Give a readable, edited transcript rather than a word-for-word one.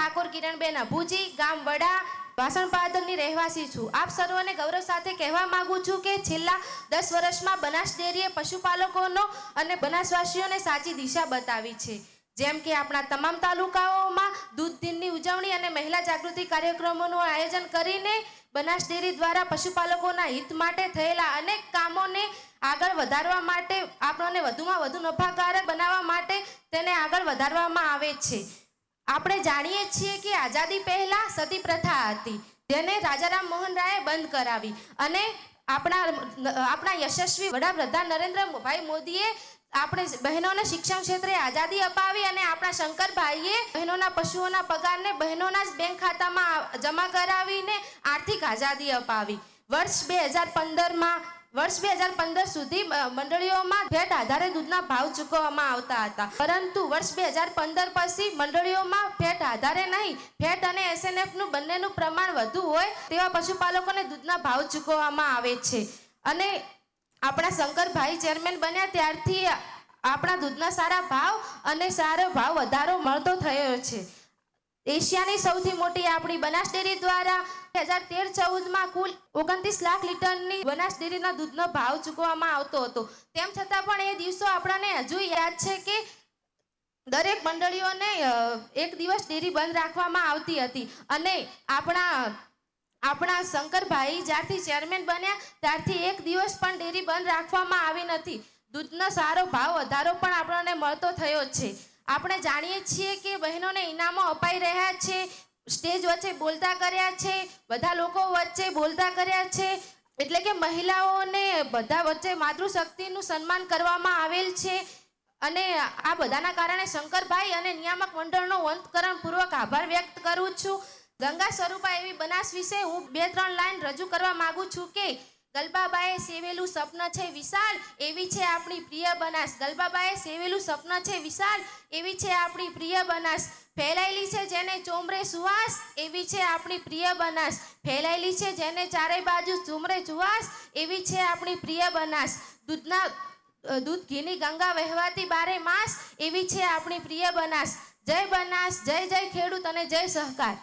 ઠાકોર કિરણબેન અભુજી, ગામ વડા, વાસણ પાદરની રહેવાસી છું। આપ સર્વોને ગૌરવ સાથે કહેવા માંગુ છું કે છેલ્લા 10 વર્ષમાં બનાસ ડેરીએ પશુપાલકોનો અને બનાસવાસીઓને સાચી દિશા બતાવી છે। જેમ કે આપણા તમામ તાલુકાઓમાં દૂધ દિનની ઉજવણી અને મહિલા જાગૃતિ કાર્યક્રમોનું આયોજન કરીને બનાસ ડેરી દ્વારા પશુપાલકોના હિત માટે થયેલા અનેક કામોને આગળ વધારવા માટે, આપણને વધુમાં વધુ નફાકારક બનાવવા માટે તેને આગળ વધારવામાં આવે છે। આપણે જાણીએ છીએ કે આઝાદી પહેલા સતી પ્રથા હતી, જેને રાજા રામ મોહન રાયે બંધ કરાવી અને આપણા યશસ્વી વડાપ્રધાન નરેન્દ્રભાઈ મોદીએ આપણે બહેનોને શિક્ષણ ક્ષેત્રે આઝાદી અપાવી અને આપણા શંકરભાઈએ બહેનોના પશુઓના પગારને બહેનોના જ બેંક ખાતામાં જમા કરાવીને આર્થિક આઝાદી અપાવી। વર્ષ 2015 સુધી મંડળીઓમાં ફેટ આધારે દૂધના ભાવ ચૂકવવામાં આવતા હતા, પરંતુ વર્ષ 2015 પછી મંડળીઓમાં ફેટ આધારે નહીં, ફેટ અને SNF બંનેનું પ્રમાણ વધુ હોય તેવા પશુપાલકોને દૂધના ભાવ ચૂકવવામાં આવે છે। અને આપણા શંકરભાઈ ચેરમેન બન્યા ત્યારથી આપણા દૂધના સારા ભાવ અને સારો ભાવ વધારો મળતો થયો છે। એશિયાની સૌથી મોટી આપણી બનાસ ડેરી દ્વારા 2013-14માં કુલ 29 લાખ લીટરની બનાસ ડેરીના દૂધનો ભાવ ચૂકવવામાં આવતો હતો। તેમ છતાં પણ એ દિવસો આપણને હજુ યાદ છે કે દરેક મંડળીઓને એક દિવસ ડેરી બંધ રાખવામાં આવતી હતી અને આપણા શંકરભાઈ જ્યારથી ચેરમેન બન્યા ત્યારથી એક દિવસ પણ ડેરી બંધ રાખવામાં આવી નથી। દૂધનો સારો ભાવ વધારો પણ આપણને મળતો થયો છે। આપણે જાણીએ છીએ કે બહેનોને ઇનામો અપાઈ રહ્યા છે, સ્ટેજ વચ્ચે બોલતા કર્યા છે, બધા લોકો વચ્ચે બોલતા કર્યા છે, એટલે કે મહિલાઓને બધા વચ્ચે માતૃશક્તિનું સન્માન કરવામાં આવેલ છે। અને આ બધાના કારણે શંકરભાઈ અને નિયામક મંડળનો અંતઃકરણપૂર્વક આભાર વ્યક્ત કરું છું। ગંગા સ્વરૂપા એવી બનાસ વિશે હું 2-3 લાઈન રજૂ કરવા માંગુ છું કે ગલબાબાએ સેવેલું સ્વપ્ન છે વિશાળ, એવી છે આપણી પ્રિય બનાસ। ગલબાબાએ સેવેલું સ્વપ્ન છે વિશાળ, એવી છે આપણી પ્રિય બનાસ। ફેલાયેલી છે જેને ચોમરે સુવાસ, એવી છે આપણી પ્રિય બનાસ। ફેલાયેલી છે જેને ચારે બાજુ ચોમરે સુવાસ, એવી છે આપણી પ્રિય બનાસ। દૂધ ઘીની ગંગા વહેવાતી 12 માસ, એવી છે આપણી પ્રિય બનાસ। જય બનાસ, જય જય ખેડૂત અને જય સહકાર।